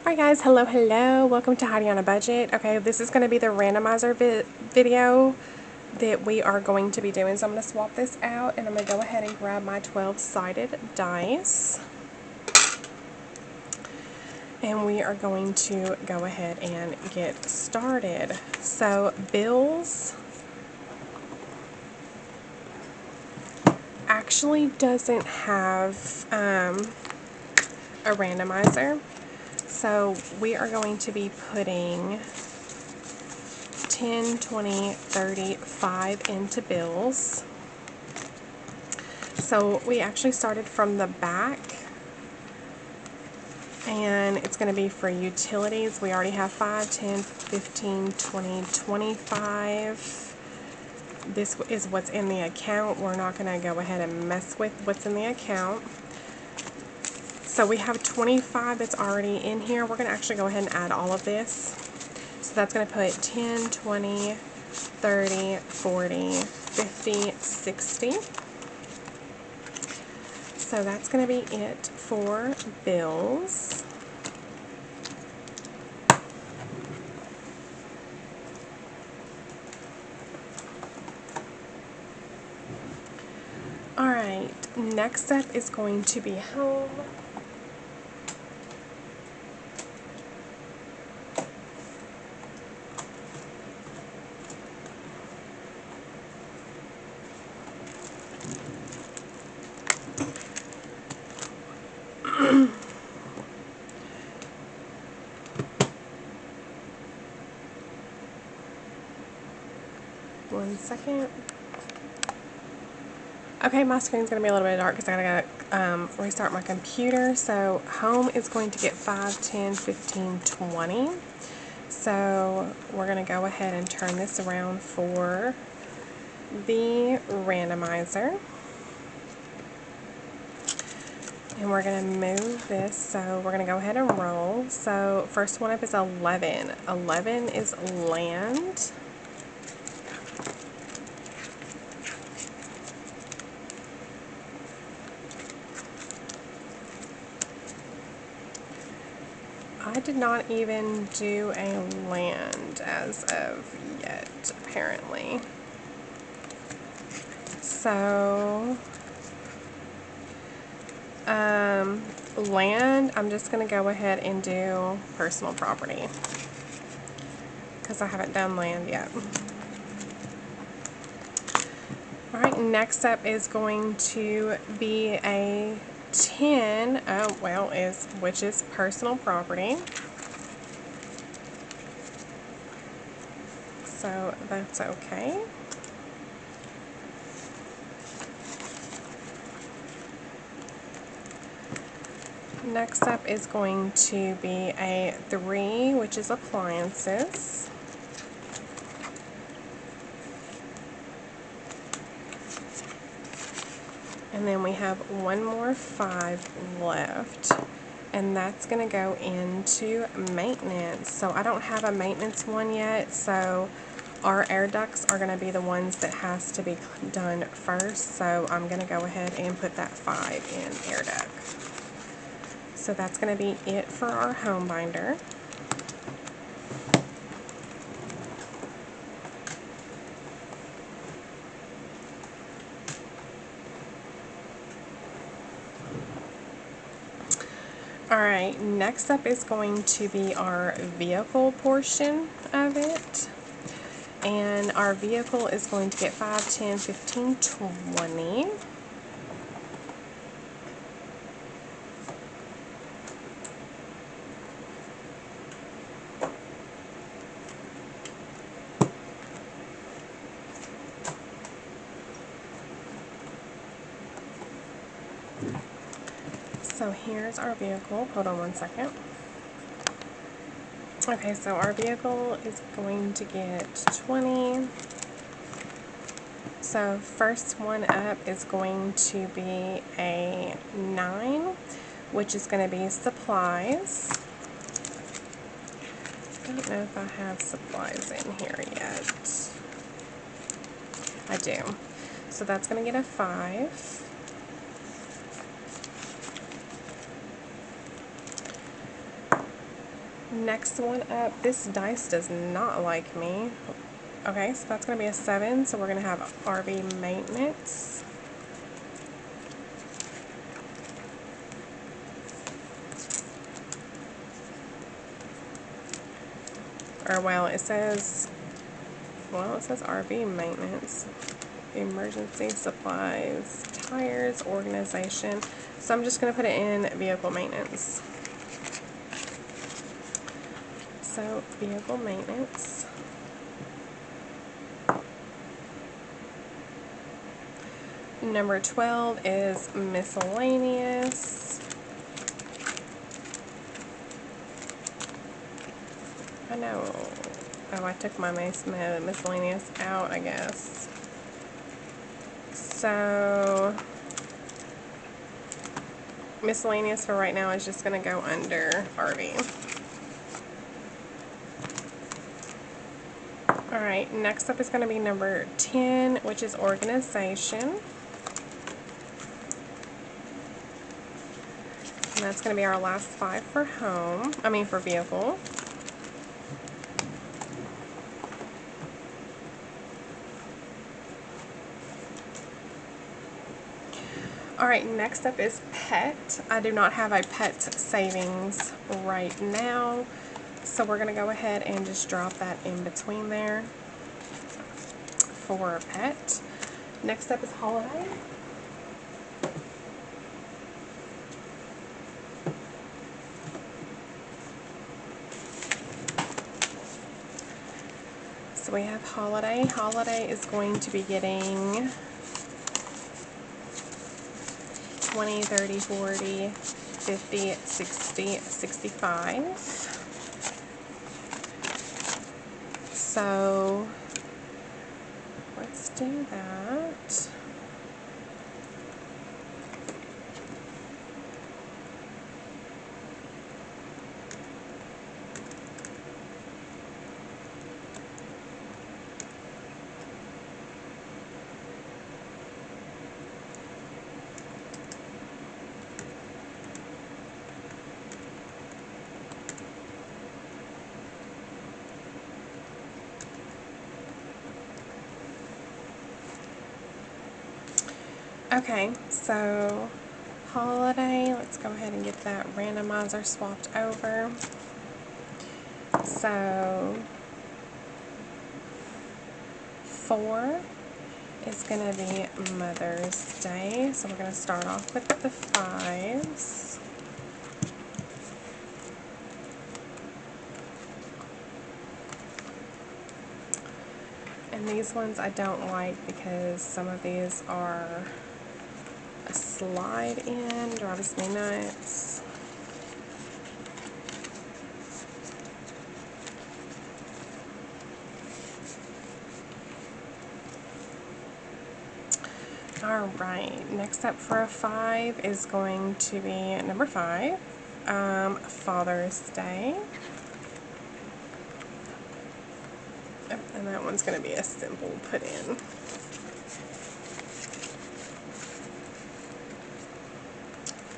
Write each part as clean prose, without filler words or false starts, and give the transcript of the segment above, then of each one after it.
Alright guys, hello, welcome to Heidi on a Budget. Okay, this is going to be the randomizer video that we are going to be doing. So I'm going to swap this out and I'm going to go ahead and grab my 12-sided dice. And we are going to go ahead and get started. So bills actually doesn't have a randomizer. So we are going to be putting 10, 20, 30, 5 into bills. So we actually started from the back, and it's going to be for utilities. We already have 5, 10, 15, 20, 25. This is what's in the account. We're not going to go ahead and mess with what's in the account. So we have 25 that's already in here. We're going to actually go ahead and add all of this. So that's going to put 10, 20, 30, 40, 50, 60. So that's going to be it for bills. Alright, next up is going to be home. One second. Okay, my screen's going to be a little bit dark because I gotta restart my computer. So home is going to get 5, 10, 15, 20. So we're going to go ahead and turn this around for the randomizer. And we're going to move this, so we're going to go ahead and roll. So first one up is 11. 11 is land. I did not even do a land as of yet, apparently. So land, I'm just going to go ahead and do personal property because I haven't done land yet. Alright, next up is going to be a 10, which is personal property. So that's okay. Next up is going to be a 3, which is appliances. And then we have one more 5 left, and that's going to go into maintenance. So I don't have a maintenance one yet, so our air ducts are going to be the ones that has to be done first. So I'm going to go ahead and put that 5 in air duct. So that's going to be it for our home binder. Alright, next up is going to be our vehicle portion of it. And our vehicle is going to get 5, 10, 15, 20. So here's our vehicle. Hold on one second. Okay, so our vehicle is going to get 20. So first one up is going to be a 9, which is going to be supplies. I don't know if I have supplies in here yet. I do. So that's going to get a 5. Next one up, this dice does not like me. Okay, so that's going to be a 7, so we're going to have RV maintenance. Or, well, it says RV maintenance, emergency supplies, tires, organization. So I'm just going to put it in vehicle maintenance. So, vehicle maintenance. Number 12 is miscellaneous. I know. Oh, I took my miscellaneous out, I guess. So, miscellaneous for right now is just going to go under RV. Alright, next up is going to be number 10, which is organization. And that's going to be our last 5 for for vehicle. Alright, next up is pet. I do not have a pet savings right now, so we're going to go ahead and just drop that in between there for pet. Next up is holiday. So we have holiday. Holiday is going to be getting 20, 30, 40, 50, 60, 65. So let's do that. Okay, so holiday, let's go ahead and get that randomizer swapped over. So 4 is going to be Mother's Day, so we're going to start off with the 5s. And these ones I don't like because some of these are a slide in, drives me nuts. Alright, next up for a 5 is going to be number 5, Father's Day. And that one's going to be a simple put in.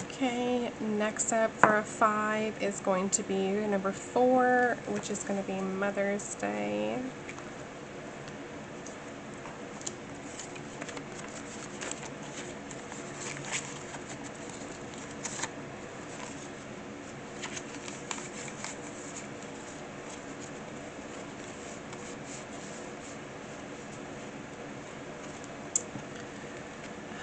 Okay, next up for a 5 is going to be number 4, which is going to be Mother's Day.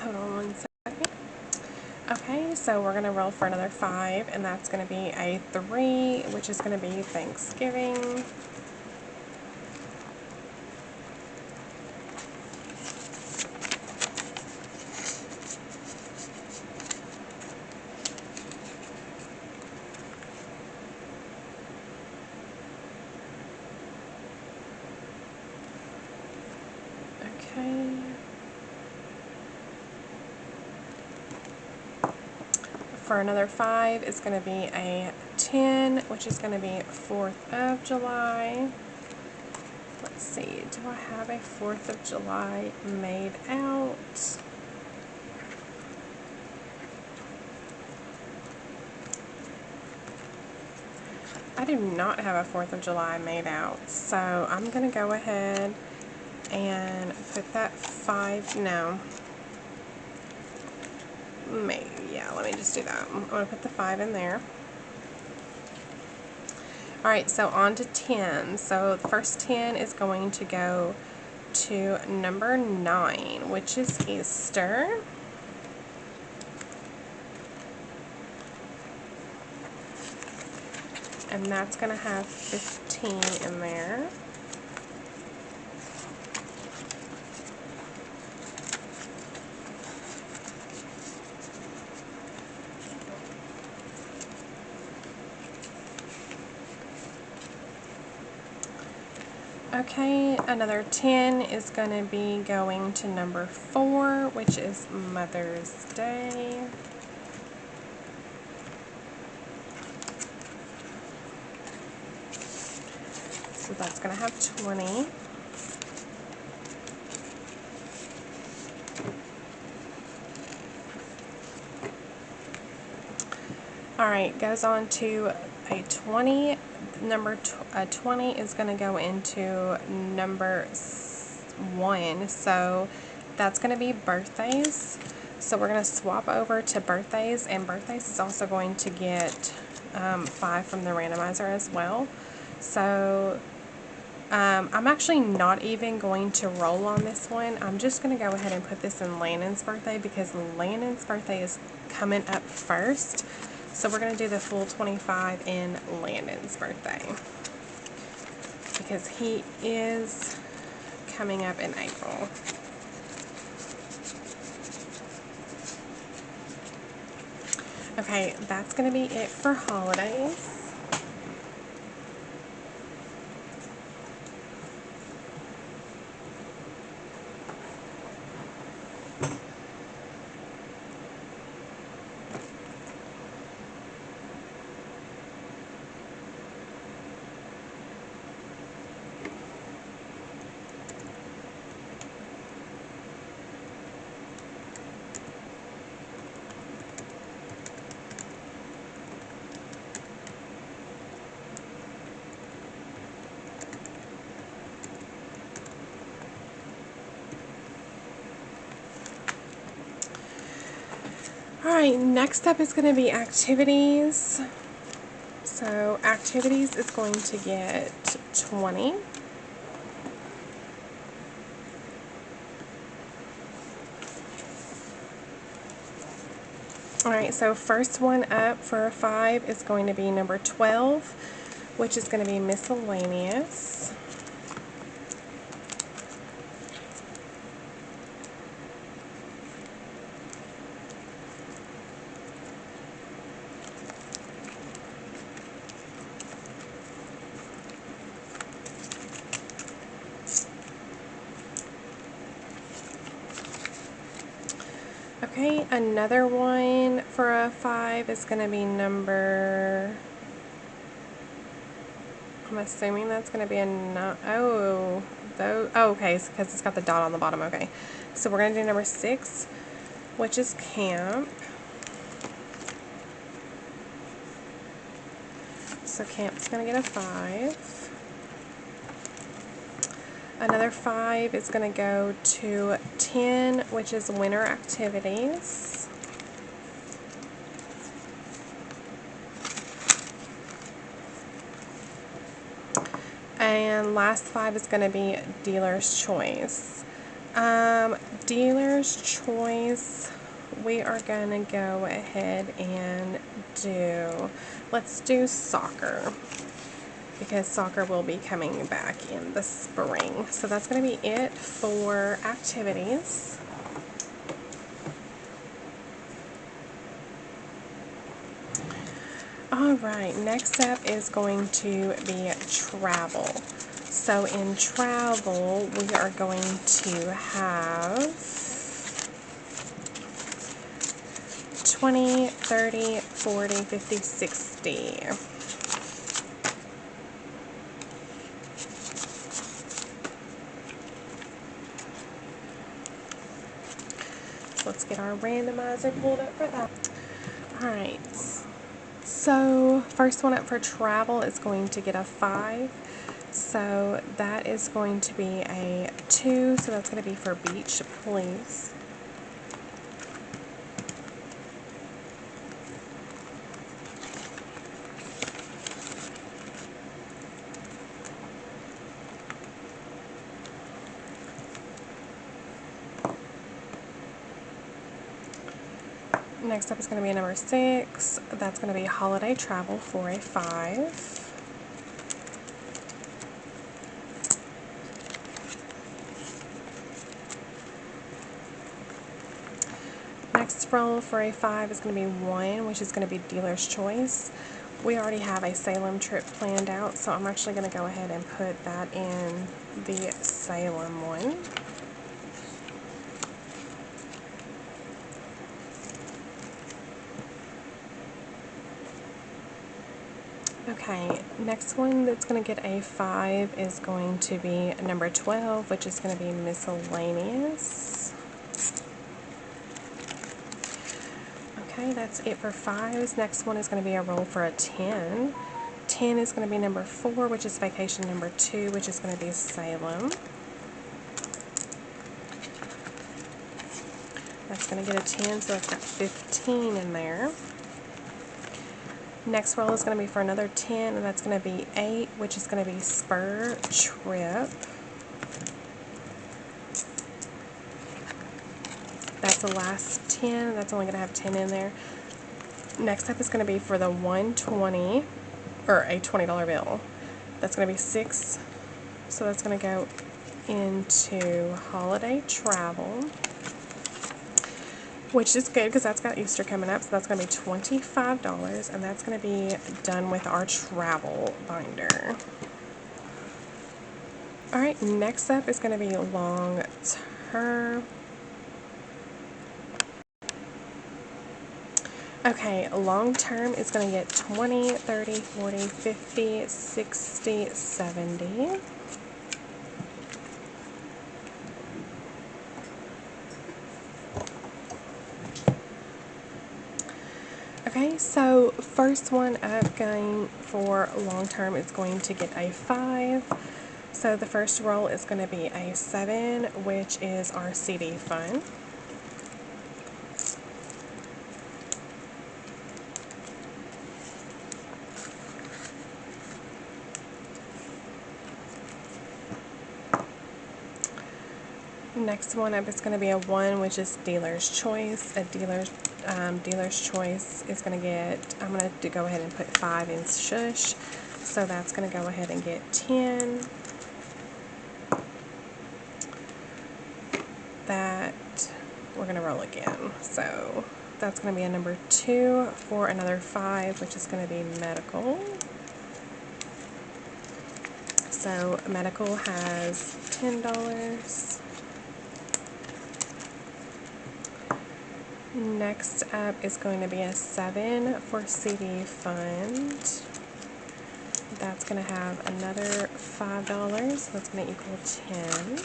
Hold on one second. Okay, so we're going to roll for another 5, and that's going to be a 3, which is going to be Thanksgiving. Okay. For another 5, it's going to be a 10, which is going to be 4th of July. Let's see, do I have a 4th of July made out? I do not have a 4th of July made out, so I'm going to go ahead and put that 5, no, maybe, yeah, let me just do that. I'm going to put the 5 in there. Alright, so on to 10. So the first 10 is going to go to number 9, which is Easter. And that's going to have 15 in there. Okay, another 10 is going to be going to number 4, which is Mother's Day. So that's going to have 20. Alright, goes on to a 20. Number 20 is going to go into number 1. So that's going to be birthdays. So we're going to swap over to birthdays, and birthdays is also going to get 5 from the randomizer as well. So I'm actually not even going to roll on this one. I'm just going to go ahead and put this in Landon's birthday because Landon's birthday is coming up first. So we're going to do the full 25 in Landon's birthday because he is coming up in April. Okay, that's going to be it for holidays. Alright, next up is going to be activities. So activities is going to get 20. Alright, so first one up for a 5 is going to be number 12, which is going to be miscellaneous. Okay, another one for a 5 is going to be number, I'm assuming that's going to be a, okay, because it's got the dot on the bottom, okay. So we're going to do number 6, which is camp. So camp's going to get a 5. Another 5 is going to go to 10, which is winter activities. And last 5 is going to be dealer's choice. Dealer's choice, we are going to go ahead and do, let's do soccer, because soccer will be coming back in the spring. So that's going to be it for activities. Alright, next up is going to be travel. So in travel, we are going to have 20, 30, 40, 50, 60. Let's get our randomizer pulled up for that. Alright, So first one up for travel is going to get a 5. So that is going to be a 2. So that's going to be for beach, please. Next up is going to be a number 6. That's going to be holiday travel for a 5. Next roll for a 5 is going to be 1, which is going to be dealer's choice. We already have a Salem trip planned out, so I'm actually going to go ahead and put that in the Salem one. Okay, next one that's going to get a 5 is going to be number 12, which is going to be miscellaneous. Okay, that's it for 5s. Next one is going to be a roll for a 10. 10 is going to be number 4, which is vacation number 2, which is going to be Salem. That's going to get a 10, so it's got 15 in there. Next roll is going to be for another 10, and that's going to be 8, which is going to be spur trip. That's the last 10. That's only going to have 10 in there. Next up is going to be for the 120, or a $20 bill. That's going to be 6. So that's going to go into holiday travel, which is good because that's got Easter coming up. So that's going to be $25, and that's going to be done with our travel binder. All right, next up is going to be long term. Okay, long term is going to get 20, 30, 40, 50, 60, 70. Okay, so first one up going for long term is going to get a 5. So the first roll is going to be a 7, which is our CD fund. Next one up is going to be a 1, which is dealer's choice. A dealer's choice is going to get, I'm going to go ahead and put 5 in shush. So that's going to go ahead and get 10. That we're going to roll again. So that's going to be a number 2 for another 5, which is going to be medical. So medical has $10. Next up is going to be a 7 for CD fund. That's going to have another $5, so that's going to equal 10.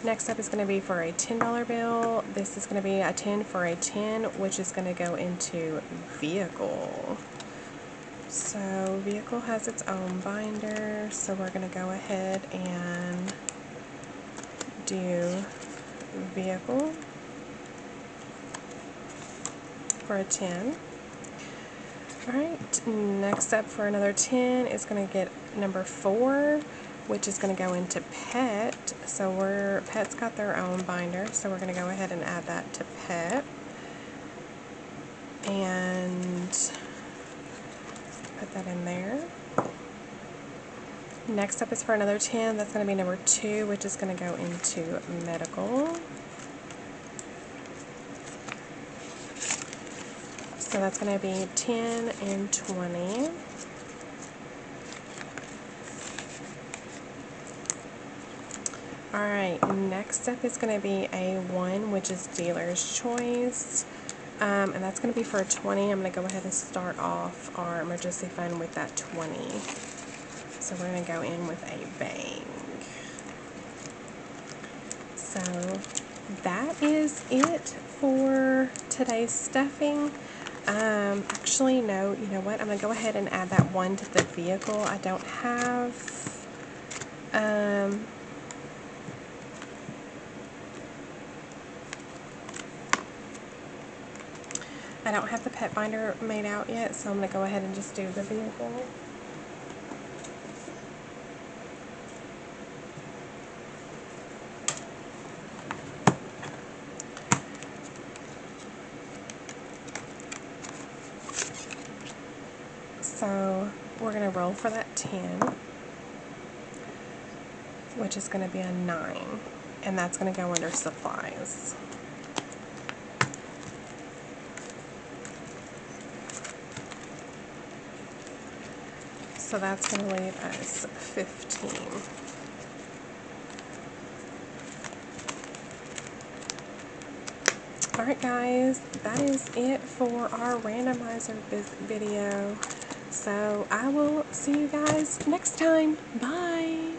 Next up is going to be for a $10 bill. This is going to be a 10 for a 10, which is going to go into vehicle. So vehicle has its own binder, so we're going to go ahead and do vehicle for a 10. Alright, next up for another 10 is going to get number 4, which is going to go into pet. So pet's got their own binder, so we're going to go ahead and add that to pet. And put that in there. Next up is for another 10. That's going to be number 2, which is going to go into medical. So that's going to be 10 and 20. Alright, next up is going to be a 1, which is dealer's choice. And that's going to be for a 20. I'm going to go ahead and start off our emergency fund with that 20. So we're going to go in with a bang. So that is it for today's stuffing. Actually, no, you know what? I'm going to go ahead and add that one to the vehicle. I don't have, the pet binder made out yet, so I'm going to go ahead and just do the vehicle. So we're going to roll for that 10, which is going to be a 9, and that's going to go under supplies. So that's going to leave us 15. Alright guys, that is it for our randomizer video. So I will see you guys next time. Bye!